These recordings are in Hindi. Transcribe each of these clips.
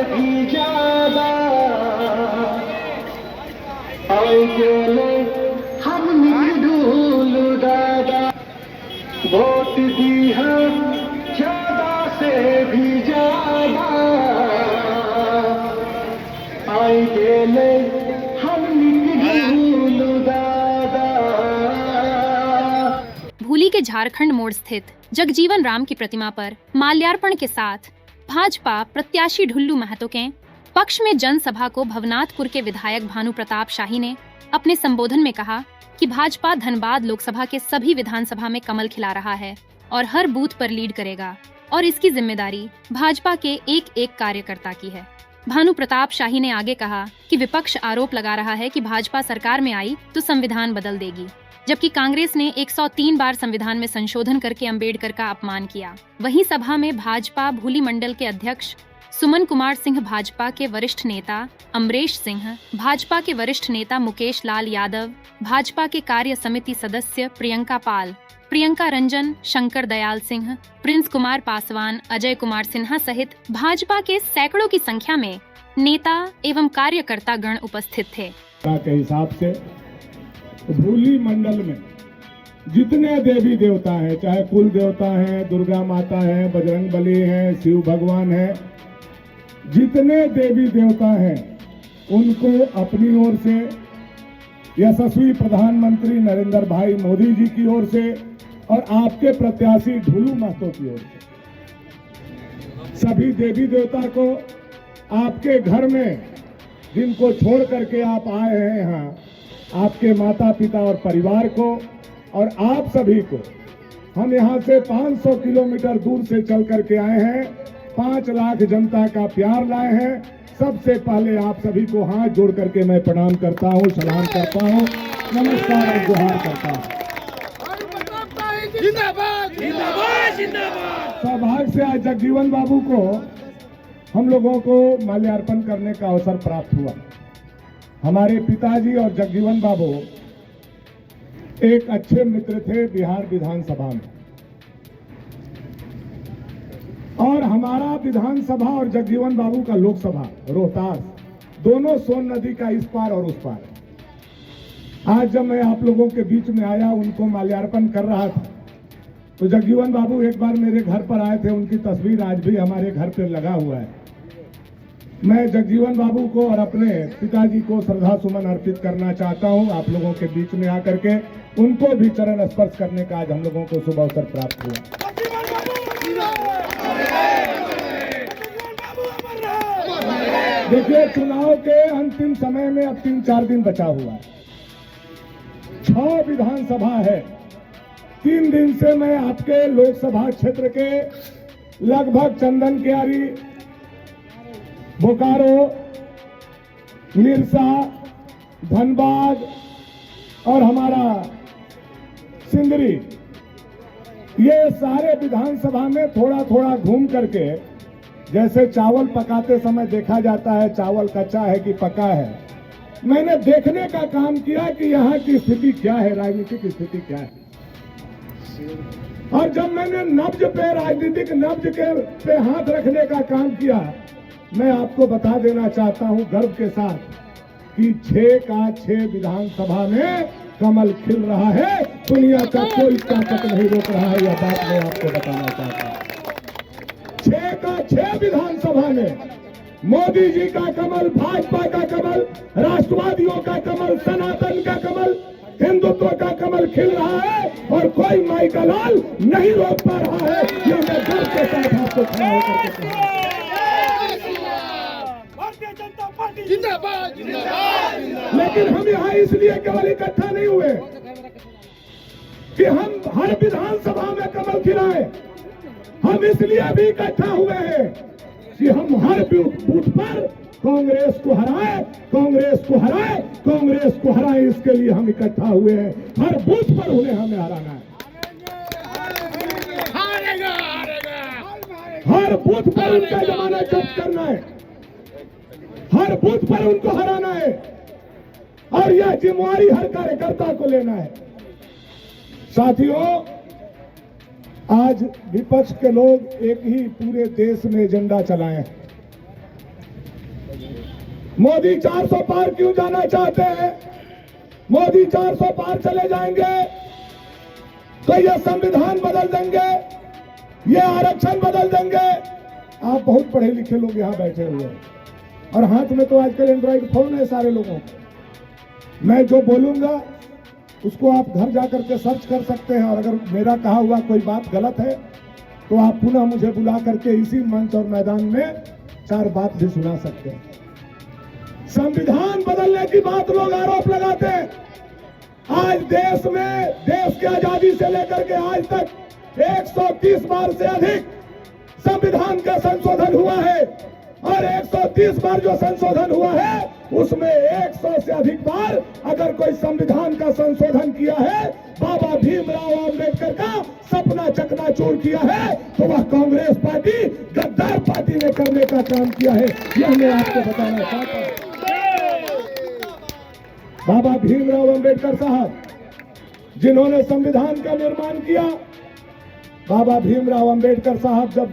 भी ज्यादा आएंगे हम ढूल दादा, वोट दी हम ज्यादा से भी ज्यादा आएंगे हम ढूल दादा। भूली के झारखंड मोड़ स्थित जगजीवन राम की प्रतिमा पर माल्यार्पण के साथ भाजपा प्रत्याशी ढुल्लू महतो के पक्ष में जनसभा को भवनाथपुर के विधायक भानु प्रताप शाही ने अपने संबोधन में कहा कि भाजपा धनबाद लोकसभा के सभी विधानसभा में कमल खिला रहा है और हर बूथ पर लीड करेगा और इसकी जिम्मेदारी भाजपा के एक एक कार्यकर्ता की है। भानु प्रताप शाही ने आगे कहा कि विपक्ष आरोप लगा रहा है कि भाजपा सरकार में आई तो संविधान बदल देगी, जबकि कांग्रेस ने 103 बार संविधान में संशोधन करके अंबेडकर का अपमान किया। वहीं सभा में भाजपा भूली मंडल के अध्यक्ष सुमन कुमार सिंह, भाजपा के वरिष्ठ नेता अमरेश सिंह, भाजपा के वरिष्ठ नेता मुकेश लाल यादव, भाजपा के कार्य समिति सदस्य प्रियंका पाल, प्रियंका रंजन, शंकर दयाल सिंह, प्रिंस कुमार पासवान, अजय कुमार सिन्हा सहित भाजपा के सैकड़ों की संख्या में नेता एवं कार्यकर्ता गण उपस्थित थे। के हिसाब से भूली मंडल में जितने देवी देवता हैं, चाहे कुल देवता हैं, दुर्गा माता है, बजरंग बली है, शिव भगवान है, जितने देवी देवता हैं उनको अपनी ओर से यशस्वी प्रधानमंत्री नरेंद्र भाई मोदी जी की ओर से और आपके प्रत्याशी ढुल्लू महतो की ओर से सभी देवी देवता को आपके घर में जिनको छोड़ करके आप आए हैं यहाँ, आपके माता पिता और परिवार को और आप सभी को हम यहाँ से 500 किलोमीटर दूर से चल करके आए हैं, 5 लाख जनता का प्यार लाए हैं। सबसे पहले आप सभी को हाथ जोड़ करके मैं प्रणाम करता हूँ, सलाम करता हूँ, नमस्कार और जोहार करता हूँ। सौभाग्य से आज जगजीवन बाबू को हम लोगों को माल्यार्पण करने का अवसर प्राप्त हुआ। हमारे पिताजी और जगजीवन बाबू एक अच्छे मित्र थे बिहार विधानसभा में, और हमारा विधानसभा और जगजीवन बाबू का लोकसभा रोहतास दोनों सोन नदी का इस पार और उस पार। आज जब मैं आप लोगों के बीच में आया, उनको माल्यार्पण कर रहा था, तो जगजीवन बाबू एक बार मेरे घर पर आए थे। उनकी तस्वीर आज भी हमारे घर पर लगा हुआ है। मैं जगजीवन बाबू को और अपने पिताजी को श्रद्धा सुमन अर्पित करना चाहता हूं। आप लोगों के बीच में आकर के उनको भी चरण स्पर्श करने का आज हम लोगों को शुभ अवसर प्राप्त हुआ। देखिए, चुनाव के अंतिम समय में अब 3-4 दिन बचा हुआ है। 6 विधानसभा है। 3 दिन से मैं आपके लोकसभा क्षेत्र के लगभग चंदन कियारी, बोकारो, निरसा, धनबाद और हमारा सिंदरी, ये सारे विधानसभा में थोड़ा थोड़ा घूम करके, जैसे चावल पकाते समय देखा जाता है चावल कच्चा है कि पका है, मैंने देखने का काम किया कि यहाँ की स्थिति क्या है, राजनीतिक स्थिति क्या है। और जब मैंने नब्ज पे, राजनीतिक नब्ज के पे हाथ रखने का काम किया, मैं आपको बता देना चाहता हूं गर्व के साथ कि 6 का 6 विधानसभा में कमल खिल रहा है। दुनिया का कोई ताकत नहीं रोक रहा है, यह बात मैं आपको बताना चाहता हूं। 6 का 6 विधानसभा में मोदी जी का कमल, भाजपा का कमल, राष्ट्रवादियों का कमल, सनातन का कमल, हिंदुत्व का कमल खिल रहा है और कोई माई का लाल नहीं रोक पा रहा है। यह मैं गर्व के साथ आपको खड़ा होकर के कहूं। जिंदाबाद, जिंदाबाद। लेकिन हम यहाँ इसलिए केवल इकट्ठा नहीं हुए कि हम हर विधानसभा में कमल खिलाए। हम इसलिए भी इकट्ठा हुए हैं कि हम हर बूथ पर कांग्रेस को हराए, कांग्रेस को हराए, कांग्रेस को हराए। इसके लिए हम इकट्ठा हुए हैं। हर बूथ पर उन्हें हमें हराना है। हर बूथ पर उनका जमानत जब्त करना है, हर बूथ पर उनको हराना है और यह जिम्मेवारी हर कार्यकर्ता को लेना है। साथियों, आज विपक्ष के लोग एक ही पूरे देश में एजेंडा चलाए हैं। मोदी 400 पार क्यों जाना चाहते हैं? मोदी 400 पार चले जाएंगे तो ये संविधान बदल देंगे, ये आरक्षण बदल देंगे। आप बहुत पढ़े लिखे लोग यहां बैठे हुए हैं और हाथ में तो आजकल एंड्रॉइड फोन है सारे लोगों को। मैं जो बोलूंगा उसको आप घर जाकर के सर्च कर सकते हैं, और अगर मेरा कहा हुआ कोई बात गलत है तो आप पुनः मुझे बुला करके इसी मंच और मैदान में 4 बात भी सुना सकते हैं। संविधान बदलने की बात लोग आरोप लगाते हैं। आज देश में, देश की आजादी से लेकर के आज तक 130 बार से अधिक संविधान का संशोधन हुआ है, और 130 बार जो संशोधन हुआ है उसमें 100 से अधिक बार अगर कोई संविधान का संशोधन किया है, बाबा भीमराव अंबेडकर का सपना चकनाचूर किया है, तो वह कांग्रेस पार्टी, गद्दार पार्टी ने करने का काम किया है। यह मैं आपको बताना चाहता हूं। बाबा भीमराव अंबेडकर साहब जिन्होंने संविधान का निर्माण किया, बाबा भीमराव अंबेडकर साहब जब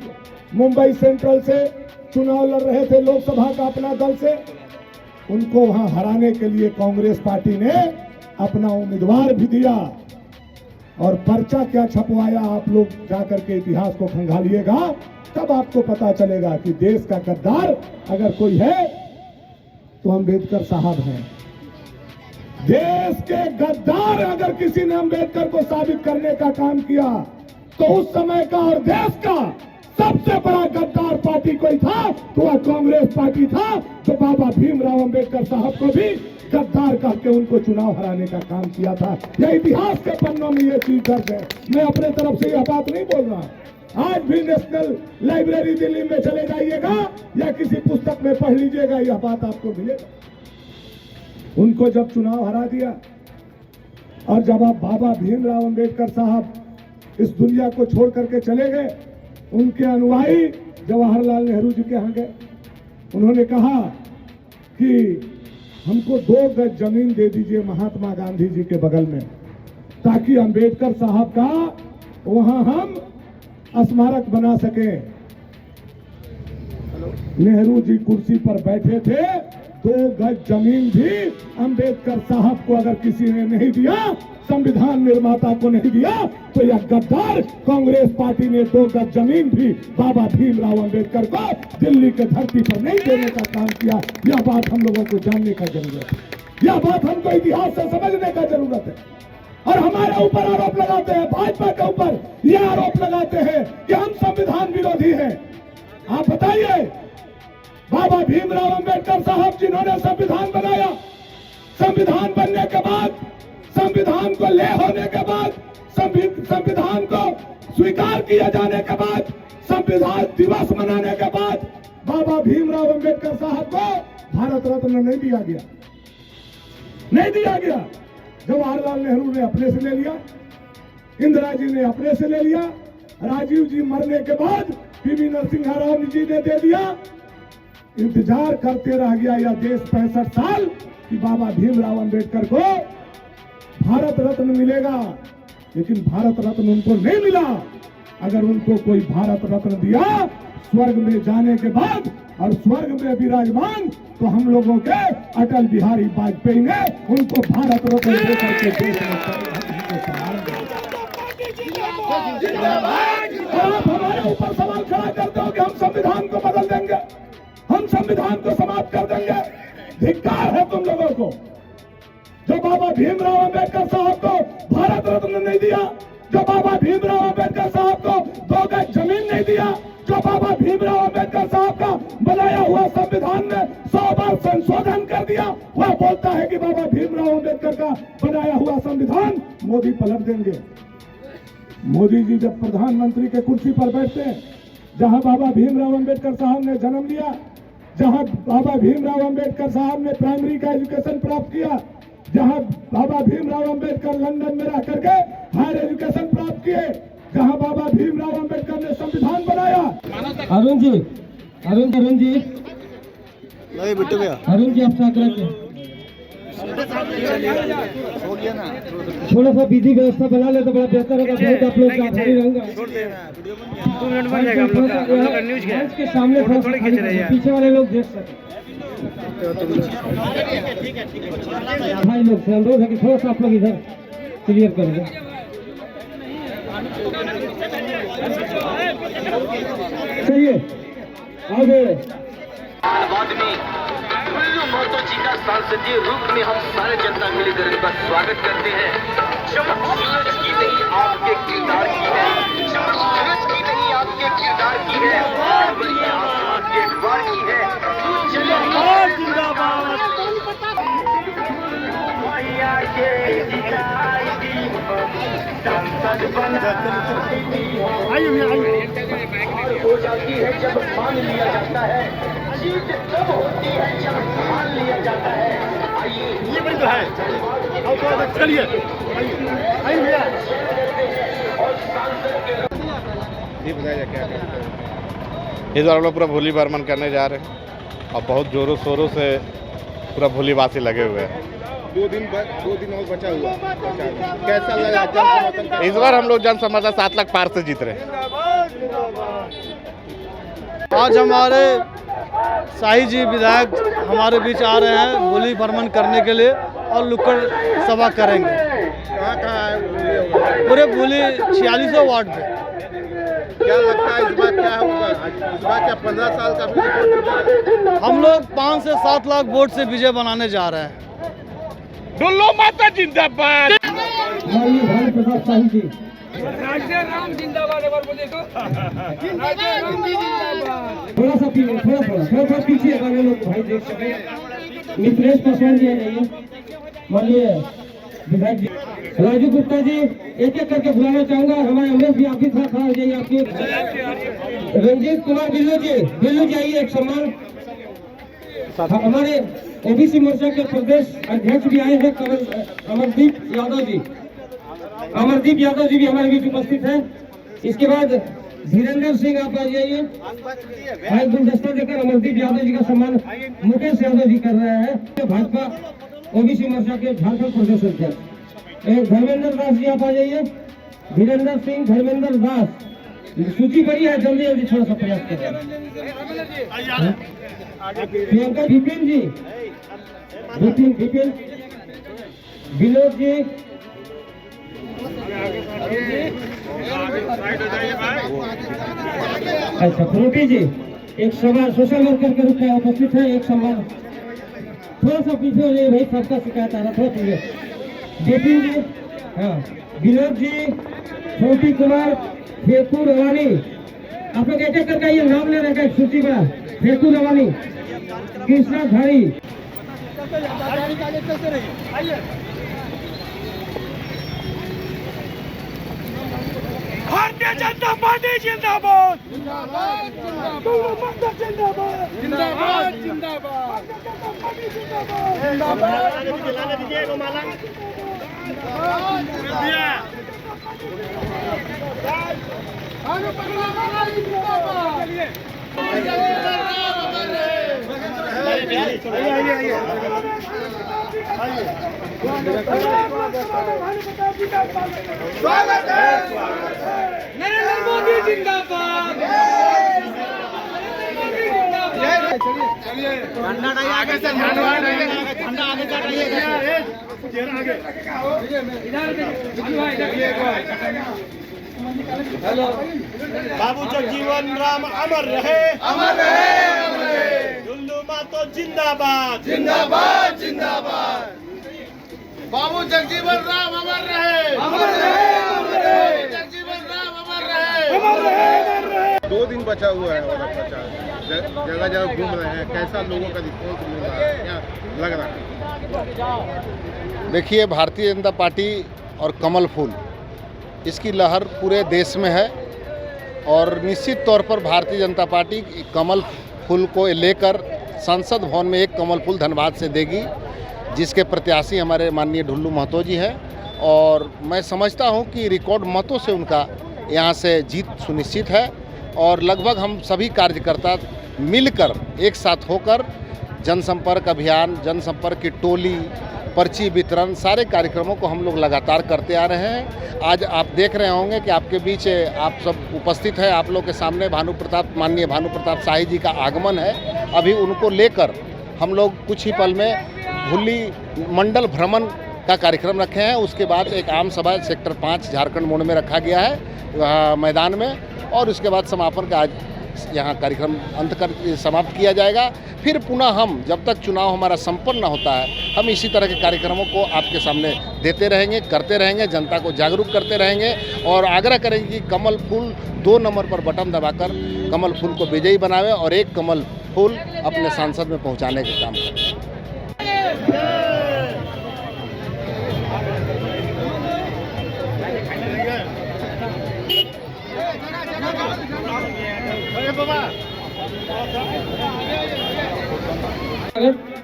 मुंबई सेंट्रल से चुनाव लड़ रहे थे लोकसभा का अपना दल से, उनको वहां हराने के लिए कांग्रेस पार्टी ने अपना उम्मीदवार भी दिया, और पर्चा क्या छपवाया आप लोग जाकर के इतिहास को खंगालिएगा, तब आपको पता चलेगा कि देश का गद्दार अगर कोई है तो अंबेडकर साहब हैं। देश के गद्दार अगर किसी ने अंबेडकर को साबित करने का काम किया तो उस समय का और देश का सबसे बड़ा गद्दार पार्टी कोई था तो वह कांग्रेस पार्टी था, जो बाबा भीमराव अंबेडकर साहब को भी गद्दार करके उनको चुनाव हराने का काम किया था। यह इतिहास के पन्नों में ये चीज दर्ज है। मैं अपने तरफ से यह बात नहीं बोल रहा। आज भी नेशनल लाइब्रेरी दिल्ली में चले जाइएगा या किसी पुस्तक में पढ़ लीजिएगा, यह बात आपको मिलेगा। उनको जब चुनाव हरा दिया और जब आप बाबा भीमराव अंबेडकर साहब इस दुनिया को छोड़ करके चले गए, उनके अनुयायी जवाहरलाल नेहरू जी के यहाँ गए। उन्होंने कहा कि हमको 2 गज जमीन दे दीजिए महात्मा गांधी जी के बगल में, ताकि अंबेडकर साहब का वहां हम स्मारक बना सके। नेहरू जी कुर्सी पर बैठे थे, 2 गज जमीन भी अंबेडकर साहब को अगर किसी ने नहीं दिया, संविधान निर्माता को नहीं दिया, तो यह गद्दार कांग्रेस पार्टी ने 2 गज जमीन भी बाबा भीमराव अंबेडकर को दिल्ली के धरती पर नहीं देने का काम किया। यह बात हम लोगों को जानने का जरूरत है, यह बात हमको इतिहास से समझने का जरूरत है। और हमारे ऊपर आरोप लगाते हैं, भाजपा के ऊपर यह आरोप लगाते हैं कि हम संविधान विरोधी हैं। आप बताइए, बाबा भीमराव अंबेडकर साहब जिन्होंने संविधान बनाया, संविधान बनने के बाद, संविधान को ले होने के बाद, संविधान को स्वीकार किए जाने के बाद, संविधान दिवस मनाने के बाद बाबा भीमराव अंबेडकर साहब को भारत रत्न नहीं दिया गया, नहीं दिया गया। जवाहरलाल नेहरू ने अपने से ले लिया, इंदिरा जी ने अपने से ले लिया, राजीव जी मरने के बाद पीवी नरसिम्हा राव जी ने दे दिया। इंतजार करते रह गया यह देश 65 साल कि बाबा भीमराव अंबेडकर को भारत रत्न मिलेगा, लेकिन भारत रत्न उनको नहीं मिला। अगर उनको कोई भारत रत्न दिया स्वर्ग में जाने के बाद और स्वर्ग में विराजमान, तो हम लोगों के अटल बिहारी वाजपेयी ने उनको भारत रत्न देकर के देश में आप हमारे ऊपर सवाल खड़ा करते हो कि हम संविधान को बदल देंगे, हम संविधान को समाप्त कर देंगे। धिक्कार है तुम लोगों को, जो बाबा भीमराव अंबेडकर साहब को भारत रत्न नहीं दिया, जो बाबा भीमराव अंबेडकर साहब को 2 गज जमीन नहीं दिया, जो बाबा भीमराव अंबेडकर साहब का बनाया हुआ संविधान में 100 बार संशोधन कर दिया, वह बोलता है कि बाबा भीमराव अंबेडकर का बनाया हुआ संविधान मोदी पलट देंगे। मोदी जी जब प्रधानमंत्री के कुर्सी पर बैठते हैं, जहां बाबा भीमराव अंबेडकर साहब ने जन्म लिया, जहां बाबा भीमराव अंबेडकर साहब ने प्राइमरी का एजुकेशन प्राप्त किया, जहां बाबा भीमराव अंबेडकर लंदन में रह करके हायर एजुकेशन प्राप्त किए, जहां बाबा भीमराव अंबेडकर ने संविधान बनाया। अरुण जी अरुण जी आपसे आग्रह थोड़ा सा विधि व्यवस्था बना ले तो बड़ा बेहतर होगा। बहुत आप लोग आभारी रहेंगे। के सामने थोड़ा सा पीछे वाले लोग देख सकें। भाई लोग से अनुरोध है कि थोड़ा सा आप लोग इधर क्लियर कर दें। चलिए आगे दुल्लू महतो जी का सांसदीय रूप में हम सारे जनता मिलकर इनका स्वागत करते हैं। चमक सूरज की नहीं आपके किरदार की है, चमक सूरज की नहीं आपके किरदार की है, केवल ये आसमान के द्वार की है। सांसद बना हो जाती है जब मान लिया जाता है, जीत तब होती है जब मान लिया जाता है। आइए ये बड़ी तो है, चलिए ये बताइए क्या इस बार हम लोग पूरा भोली बर्मन करने जा रहे हैं और बहुत जोरों शोरों से पूरा भोलीवासी लगे हुए हैं। 2 दिन और बचा हुआ, कैसा लगा जन समर्थन? इस बार हम लोग जन समर्थन 7 लाख पार से जीत रहे हैं। आज हमारे शाही जी विधायक हमारे बीच आ रहे हैं भोली भ्रमण करने के लिए और नुक्कड़ सभा करेंगे। कहाँ है पूरे भोली 46 वार्ड में। क्या लगता है इस बार क्या होगा? इस बार क्या 15 साल का हम लोग 5 से 7 लाख वोट से विजय बनाने जा रहे हैं। दुल्लू माता जिंदाबाद। माननीय भानु प्रताप शाही जी राम जिंदाबाद। थोड़ा सा पीछे थोड़ा पीछे अगर लोग भाई देख सके। मित्रेश पासवान जी है, माननीय विधायक जी। राजू गुप्ता जी एक एक करके बुलाना चाहूंगा। हमारे अमरेश भी आप भी थोड़ा खड़ा हो जाइए। आपके रंजीत कुमार बिल्लू जी आइए एक सम्मान। हमारे ओबीसी मोर्चा के प्रदेश अध्यक्ष भी आए हैं अमरदीप यादव जी भी हमारे बीच उपस्थित हैं। इसके बाद धीरेन्द्र सिंह आप आ जाइए। भाई गुलदस्ता देकर अमरदीप यादव जी का सम्मान मुकेश यादव जी कर रहे हैं, भाजपा ओबीसी मोर्चा के झारखंड प्रदेश अध्यक्ष। धर्मेंद्र दास जी आप आ जाइए। धीरेन्द्र सिंह, धर्मेंद्र दास, सूची बड़ी है, जल्दी थोड़ा सा प्रयास करें। प्रियंका विपिन जी, विपिन विनोद जी, अच्छा फ्रूटी जी एक सभा सोशल वर्कर के रूप में उपस्थित है। एक सम्मान थोड़ा सा पीछे हो जाइए भाई, सबका शिकायत आ रहा थोड़ा पीछे। विपिन जी, हाँ विनोद जी, छोटी कुमार, फेकू रवानी। आप लोग एक एक करके ये नाम ले रहे हैं सूची का। फेकू रवानी, कृष्णा धारी। भारतीय जनता पार्टी जिंदाबाद। दुल्लू महतो जिंदाबाद। नरेंद्र मोदी जिंदाबाद। बाबू जगजीवन राम अमर रहे, दुल्लू महतो जिंदाबाद। बाबू जगजीवन राम अमर रहे। जगजीवन राम अमर रहे। 2 दिन बचा हुआ है और प्रचार जगह जगह घूम रहे हैं। कैसा लोगों का रिस्पॉन्स मिल रहा है, क्या लग रहा है? देखिए, भारतीय जनता पार्टी और कमल फूल इसकी लहर पूरे देश में है और निश्चित तौर पर भारतीय जनता पार्टी कमल फूल को लेकर संसद भवन में एक कमल फूल धनबाद से देगी, जिसके प्रत्याशी हमारे माननीय दुल्लू महतो जी हैं। और मैं समझता हूं कि रिकॉर्ड मतों से उनका यहां से जीत सुनिश्चित है और लगभग हम सभी कार्यकर्ता मिलकर एक साथ होकर जनसंपर्क अभियान, जनसंपर्क की टोली, पर्ची वितरण, सारे कार्यक्रमों को हम लोग लगातार करते आ रहे हैं। आज आप देख रहे होंगे कि आपके बीच आप सब उपस्थित हैं। आप लोग के सामने माननीय भानु प्रताप शाही जी का आगमन है। अभी उनको लेकर हम लोग कुछ ही पल में भुल्ली मंडल भ्रमण का कार्यक्रम रखे हैं। उसके बाद एक आम सभा सेक्टर 5 झारखंड मोड़ में रखा गया है वहाँ मैदान में, और उसके बाद समापन का आज यहाँ कार्यक्रम अंत कर समाप्त किया जाएगा। फिर पुनः हम जब तक चुनाव हमारा संपन्न न होता है, हम इसी तरह के कार्यक्रमों को आपके सामने देते रहेंगे, करते रहेंगे, जनता को जागरूक करते रहेंगे और आग्रह करेंगे कि कमल फूल 2 नंबर पर बटन दबाकर कमल फूल को विजयी बनावे और एक कमल फूल अपने सांसद में पहुँचाने का काम करें।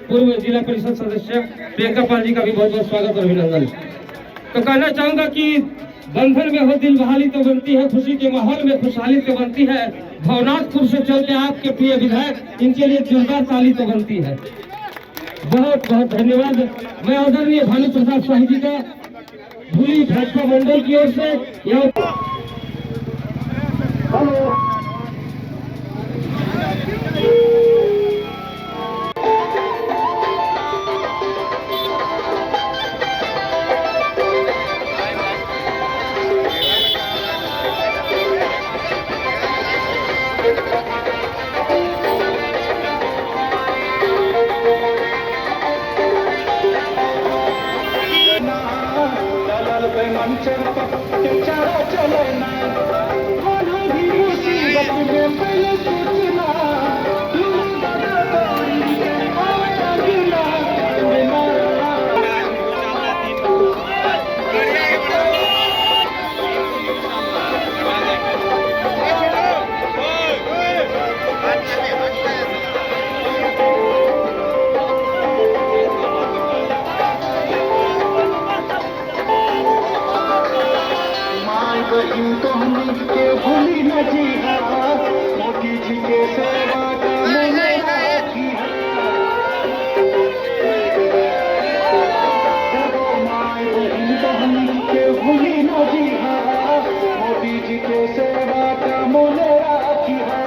पूर्व जिला परिषद सदस्य प्रियंका पाल जी का भी बहुत बहुत स्वागत और अभिनंदन। तो कहना चाहूंगा कि बंधन में हो दिल बहाली तो बनती है, खुशी के माहौल में खुशहाली तो बनती है। भवनाथपुर से चलते आपके प्रिय विधायक, इनके लिए जोरदार ताली तो बनती है। बहुत बहुत धन्यवाद। मैं आदरणीय भानु प्रसाद शाही जी का भूली भाजपा मंडल की ओर से मोदी जी के सेवा का मोदी जी के सेवा का मोलेरा की है।